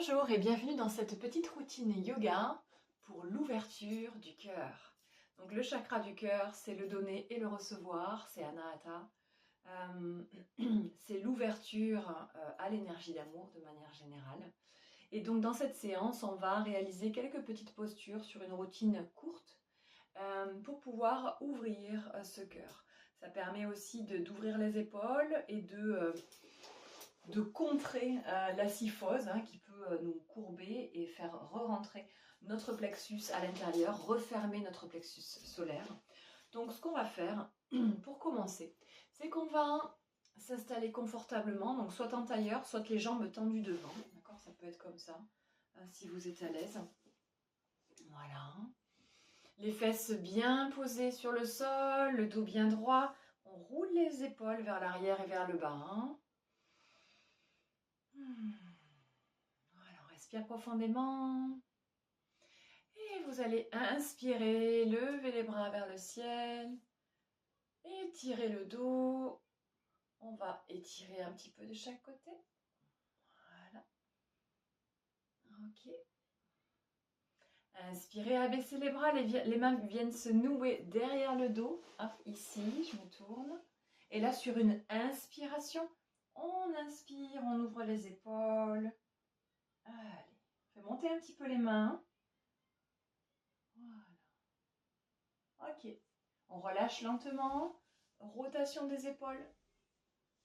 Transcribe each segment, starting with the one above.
Bonjour et bienvenue dans cette petite routine yoga pour l'ouverture du cœur. Donc le chakra du cœur, c'est le donner et le recevoir, c'est Anahata. C'est l'ouverture à l'énergie d'amour de manière générale. Et donc dans cette séance, on va réaliser quelques petites postures sur une routine courte pour pouvoir ouvrir ce cœur. Ça permet aussi d'ouvrir les épaules et de contrer la syphose qui peut nous courber et faire re-rentrer notre plexus à l'intérieur, refermer notre plexus solaire. Donc ce qu'on va faire pour commencer, c'est qu'on va s'installer confortablement, donc soit en tailleur, soit les jambes tendues devant, d'accord, ça peut être comme ça, si vous êtes à l'aise. Voilà. Les fesses bien posées sur le sol, le dos bien droit, on roule les épaules vers l'arrière et vers le bas. Voilà, on respire profondément. Et vous allez inspirer, lever les bras vers le ciel. Étirer le dos. On va étirer un petit peu de chaque côté. Voilà. Ok. Inspirez, abaissez les bras. Les mains viennent se nouer derrière le dos. Hop, ici, je me tourne. Et là, sur une inspiration, on inspire, on ouvre les épaules. Allez, on fait monter un petit peu les mains. Voilà. Ok. On relâche lentement. Rotation des épaules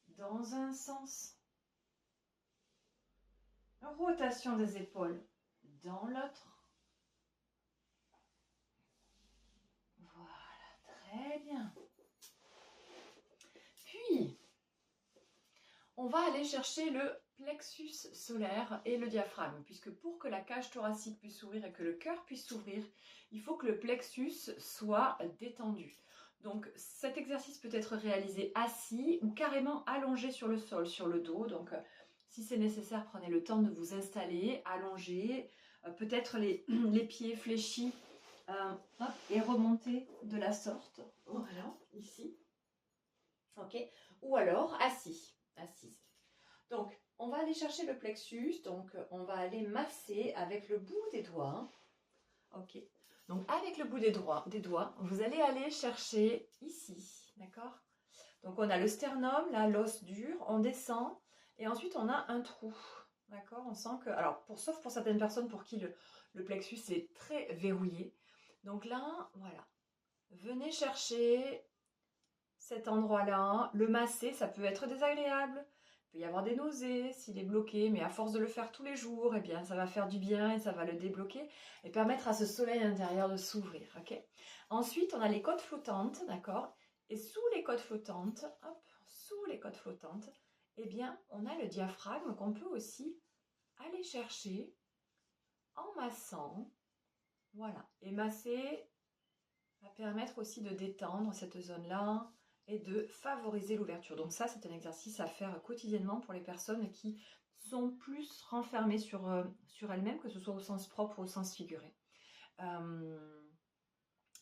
dans un sens. Rotation des épaules dans l'autre. Voilà, très bien. Puis, on va aller chercher le plexus solaire et le diaphragme, puisque pour que la cage thoracique puisse s'ouvrir et que le cœur puisse s'ouvrir, il faut que le plexus soit détendu. Donc cet exercice peut être réalisé assis ou carrément allongé sur le sol, sur le dos. Donc si c'est nécessaire, prenez le temps de vous installer, allongé, peut-être les pieds fléchis et remonter de la sorte. Voilà, ici. Ok. Ou alors assis, assise. Donc on va aller chercher le plexus, donc on va aller masser avec le bout des doigts. Ok. Donc avec le bout des doigts, vous allez aller chercher ici, d'accord? Donc on a le sternum, là l'os dur, on descend et ensuite on a un trou, d'accord? On sent que, alors sauf pour certaines personnes pour qui le plexus est très verrouillé. Donc là, voilà, venez chercher cet endroit-là, le masser, ça peut être désagréable. Il peut y avoir des nausées s'il est bloqué, mais à force de le faire tous les jours, eh bien, ça va faire du bien et ça va le débloquer et permettre à ce soleil intérieur de s'ouvrir. Ok. Ensuite, on a les côtes flottantes, d'accord. Et sous les côtes flottantes, hop, sous les côtes flottantes, eh bien, on a le diaphragme qu'on peut aussi aller chercher en massant. Voilà. Et masser va permettre aussi de détendre cette zone-là et de favoriser l'ouverture. Donc ça, c'est un exercice à faire quotidiennement pour les personnes qui sont plus renfermées sur elles-mêmes, que ce soit au sens propre ou au sens figuré.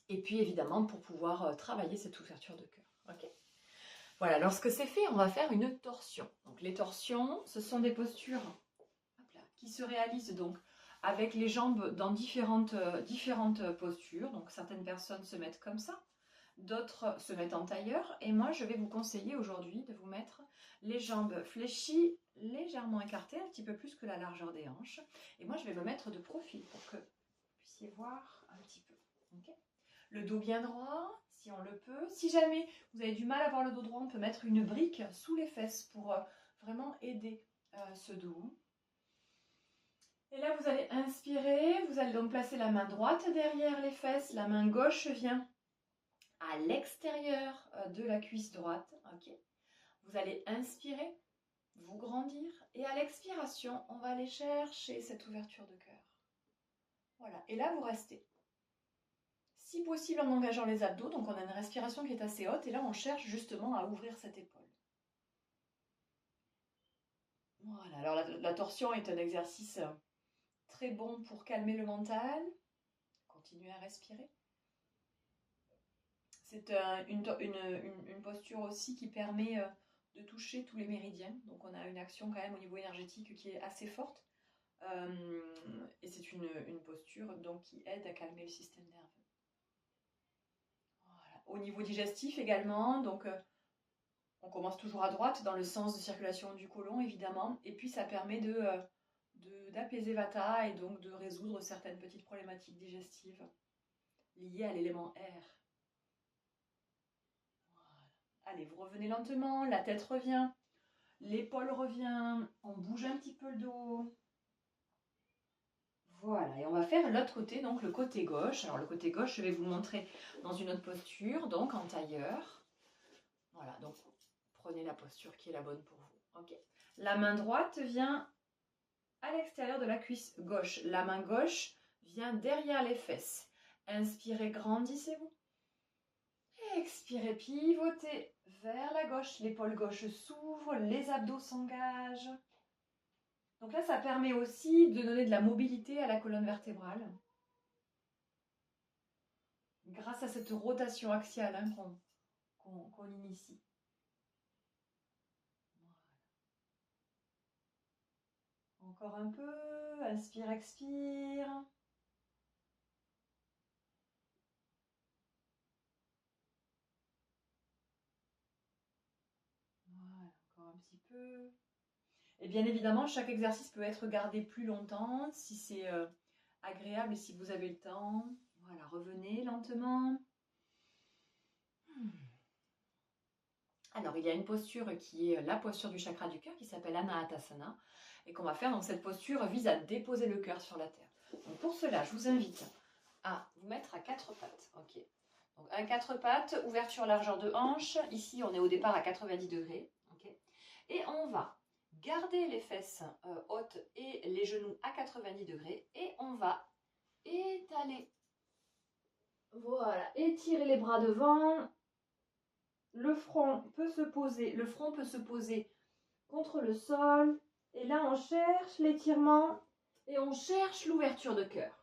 Et puis évidemment, pour pouvoir travailler cette ouverture de cœur. Okay. Voilà, lorsque c'est fait, on va faire une torsion. Donc les torsions, ce sont des postures qui se réalisent donc avec les jambes dans différentes postures. Donc certaines personnes se mettent comme ça, d'autres se mettent en tailleur. Et moi, je vais vous conseiller aujourd'hui de vous mettre les jambes fléchies, légèrement écartées, un petit peu plus que la largeur des hanches. Et moi, je vais me mettre de profil pour que vous puissiez voir un petit peu. Okay. Le dos bien droit, si on le peut. Si jamais vous avez du mal à avoir le dos droit, on peut mettre une brique sous les fesses pour vraiment aider ce dos. Et là, vous allez inspirer, vous allez donc placer la main droite derrière les fesses, la main gauche vient à l'extérieur de la cuisse droite. Okay. Vous allez inspirer, vous grandir, et à l'expiration, on va aller chercher cette ouverture de cœur. Voilà, et là, vous restez. Si possible, en engageant les abdos, donc on a une respiration qui est assez haute, et là, on cherche justement à ouvrir cette épaule. Voilà, alors la torsion est un exercice très bon pour calmer le mental. Continuez à respirer. C'est une posture aussi qui permet de toucher tous les méridiens. Donc on a une action quand même au niveau énergétique qui est assez forte. Et c'est une posture donc, qui aide à calmer le système nerveux. Voilà. Au niveau digestif également, donc on commence toujours à droite dans le sens de circulation du côlon évidemment, et puis ça permet d'apaiser Vata et donc de résoudre certaines petites problématiques digestives liées à l'élément air. Voilà. Allez, vous revenez lentement, la tête revient, l'épaule revient, on bouge un petit peu le dos. Voilà, et on va faire l'autre côté, donc le côté gauche. Alors le côté gauche, je vais vous montrer dans une autre posture, donc en tailleur. Voilà, donc prenez la posture qui est la bonne pour vous. Ok. La main droite vient à l'extérieur de la cuisse gauche. La main gauche vient derrière les fesses. Inspirez, grandissez-vous. Expirez, pivotez vers la gauche. L'épaule gauche s'ouvre, les abdos s'engagent. Donc là, ça permet aussi de donner de la mobilité à la colonne vertébrale. Grâce à cette rotation axiale hein, qu'on initie. Voilà. Encore un peu. Inspire, expire. Voilà, encore un petit peu. Et bien évidemment, chaque exercice peut être gardé plus longtemps si c'est agréable et si vous avez le temps. Voilà, revenez lentement. Alors, il y a une posture qui est la posture du chakra du cœur qui s'appelle Anahatasana et qu'on va faire. Donc, cette posture vise à déposer le cœur sur la terre. Donc, pour cela, je vous invite à vous mettre à quatre pattes. Ok. Donc, un quatre pattes, ouverture largeur de hanche. Ici, on est au départ à 90 degrés. Ok. Et on va garder les fesses hautes et les genoux à 90 degrés et on va étaler. Voilà, étirer les bras devant. Le front peut se poser contre le sol. Et là, on cherche l'étirement et on cherche l'ouverture de cœur.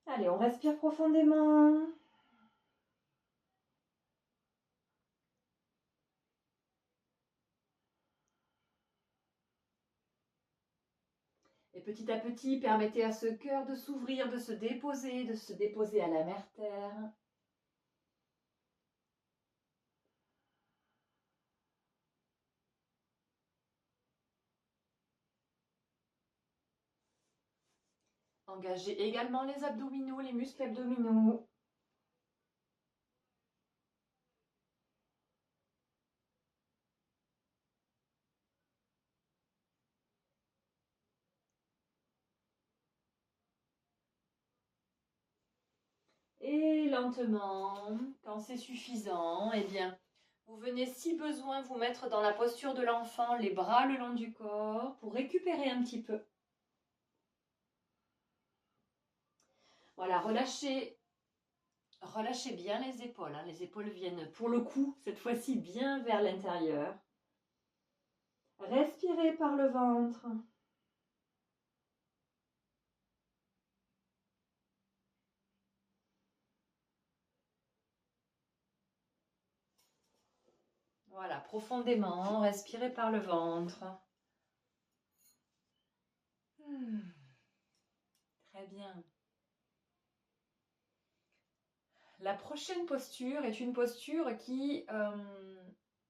Allez, on respire profondément. Et petit à petit, permettez à ce cœur de s'ouvrir, de se déposer à la mère terre. Engagez également les abdominaux, les muscles abdominaux. Et lentement, quand c'est suffisant, eh bien, vous venez si besoin vous mettre dans la posture de l'enfant, les bras le long du corps, pour récupérer un petit peu. Voilà, relâchez bien les épaules. Hein. Les épaules viennent pour le coup, cette fois-ci, bien vers l'intérieur. Respirez par le ventre. Voilà, profondément, respirez par le ventre. Très bien. La prochaine posture est une posture qui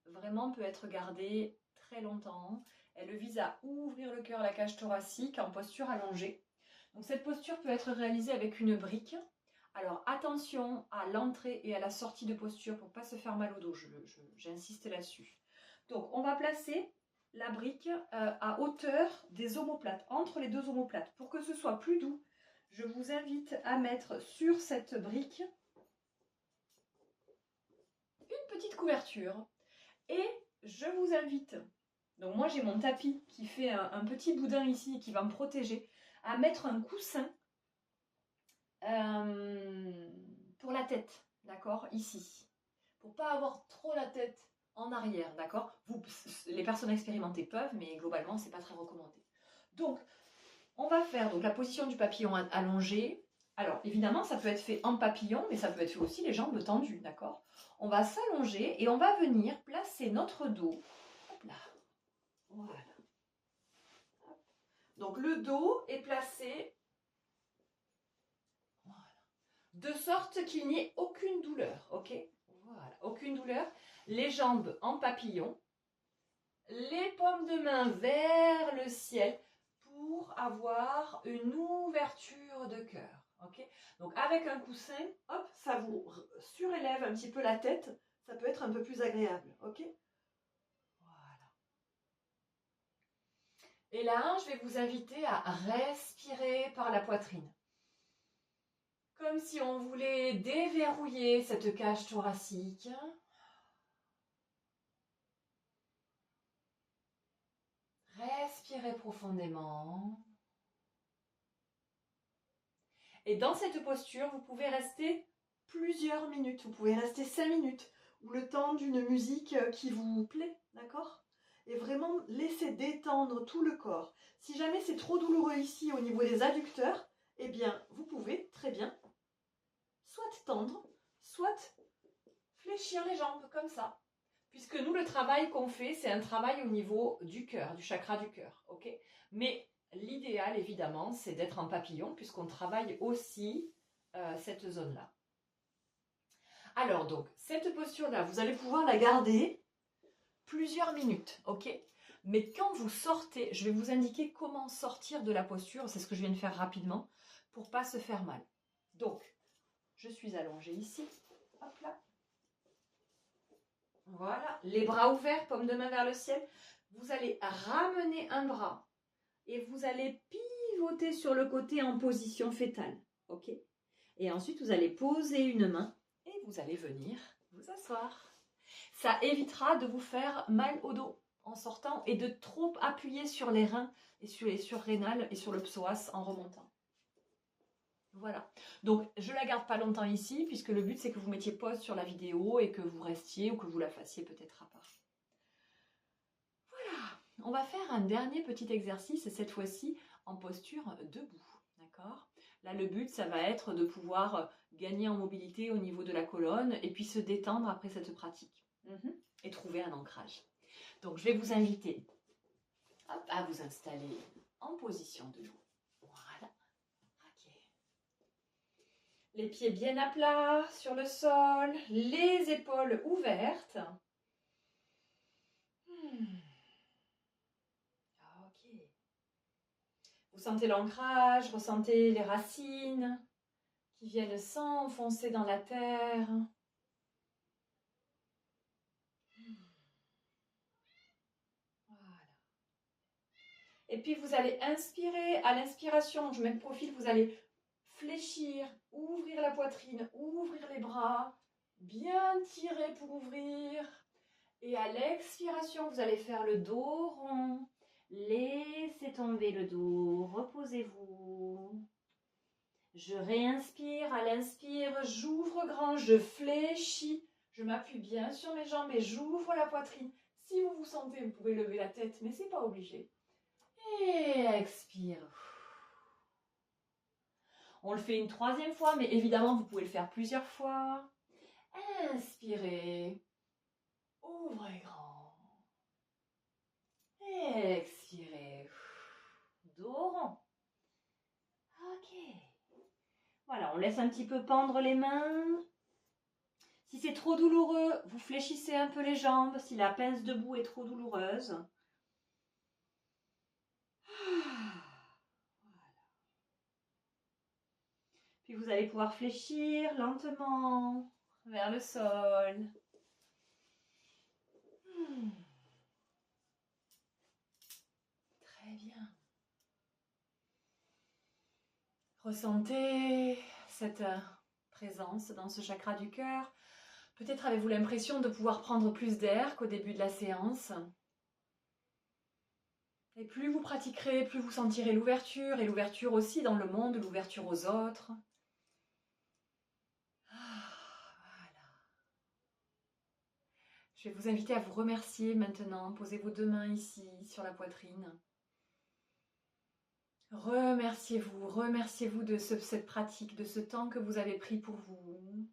vraiment peut être gardée très longtemps. Elle vise à ouvrir le cœur, la cage thoracique en posture allongée. Donc cette posture peut être réalisée avec une brique. Alors attention à l'entrée et à la sortie de posture pour ne pas se faire mal au dos, j'insiste là-dessus. Donc on va placer la brique à hauteur des omoplates, entre les deux omoplates. Pour que ce soit plus doux, je vous invite à mettre sur cette brique une petite couverture. Et je vous invite, donc moi j'ai mon tapis qui fait un petit boudin ici qui va me protéger, à mettre un coussin pour la tête, d'accord, ici. Pour pas avoir trop la tête en arrière, d'accord. Les personnes expérimentées peuvent, mais globalement c'est pas très recommandé. Donc on va faire donc la position du papillon allongé. Alors évidemment ça peut être fait en papillon, mais ça peut être fait aussi les jambes tendues, d'accord. On va s'allonger et on va venir placer notre dos. Hop là. Voilà. Hop. Donc le dos est placé de sorte qu'il n'y ait aucune douleur, ok? Voilà, aucune douleur. Les jambes en papillon, les paumes de main vers le ciel pour avoir une ouverture de cœur, ok? Donc avec un coussin, hop, ça vous surélève un petit peu la tête, ça peut être un peu plus agréable, ok? Voilà. Et là, je vais vous inviter à respirer par la poitrine. Comme si on voulait déverrouiller cette cage thoracique. Respirez profondément. Et dans cette posture, vous pouvez rester plusieurs minutes. Vous pouvez rester 5 minutes ou le temps d'une musique qui vous plaît, d'accord? Et vraiment laisser détendre tout le corps. Si jamais c'est trop douloureux ici au niveau des adducteurs, eh bien, vous pouvez très bien soit tendre, soit fléchir les jambes comme ça. Puisque nous, le travail qu'on fait, c'est un travail au niveau du cœur, du chakra du cœur, ok? Mais l'idéal, évidemment, c'est d'être en papillon, puisqu'on travaille aussi cette zone-là. Alors, donc, cette posture-là, vous allez pouvoir la garder plusieurs minutes, ok? Mais quand vous sortez, je vais vous indiquer comment sortir de la posture, c'est ce que je viens de faire rapidement, pour ne pas se faire mal. Donc, je suis allongée ici, hop là. Voilà, les bras ouverts, paume de main vers le ciel. Vous allez ramener un bras et vous allez pivoter sur le côté en position fétale. Ok? Et ensuite, vous allez poser une main et vous allez venir vous asseoir. Ça évitera de vous faire mal au dos en sortant et de trop appuyer sur les reins et sur les surrénales et sur le psoas en remontant. Voilà, donc je la garde pas longtemps ici puisque le but c'est que vous mettiez pause sur la vidéo et que vous restiez ou que vous la fassiez peut-être à part. Voilà, on va faire un dernier petit exercice cette fois-ci en posture debout, d'accord? Là le but ça va être de pouvoir gagner en mobilité au niveau de la colonne et puis se détendre après cette pratique et trouver un ancrage. Donc je vais vous inviter à vous installer en position debout. Voilà. Les pieds bien à plat sur le sol, les épaules ouvertes. Ok. Vous sentez l'ancrage, ressentez les racines qui viennent s'enfoncer dans la terre. Voilà. Et puis vous allez inspirer. À l'inspiration, je mets le profil, vous allez fléchir, ouvrir la poitrine, ouvrir les bras, bien tirer pour ouvrir. Et à l'expiration, vous allez faire le dos rond. Laissez tomber le dos, reposez-vous. Je réinspire, à l'inspire, j'ouvre grand, je fléchis. Je m'appuie bien sur mes jambes et j'ouvre la poitrine. Si vous vous sentez, vous pouvez lever la tête, mais ce n'est pas obligé. Et expire. On le fait une troisième fois, mais évidemment, vous pouvez le faire plusieurs fois. Inspirez. Ouvrez grand. Expirez. Dos rond. Ok. Voilà, on laisse un petit peu pendre les mains. Si c'est trop douloureux, vous fléchissez un peu les jambes. Si la pince debout est trop douloureuse. Voilà. Puis vous allez pouvoir fléchir lentement vers le sol. Très bien. Ressentez cette présence dans ce chakra du cœur. Peut-être avez-vous l'impression de pouvoir prendre plus d'air qu'au début de la séance. Et plus vous pratiquerez, plus vous sentirez l'ouverture, et l'ouverture aussi dans le monde, l'ouverture aux autres. Voilà. Je vais vous inviter à vous remercier maintenant. Posez vos deux mains ici, sur la poitrine. Remerciez-vous de cette pratique, de ce temps que vous avez pris pour vous.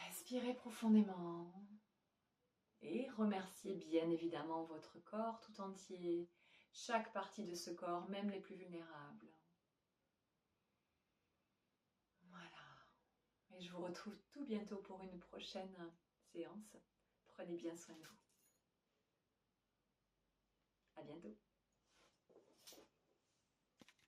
Respirez profondément et remerciez bien évidemment votre corps tout entier chaque partie de ce corps, même les plus vulnérables. Voilà. Et je vous retrouve tout bientôt pour une prochaine séance. Prenez bien soin de vous. À bientôt.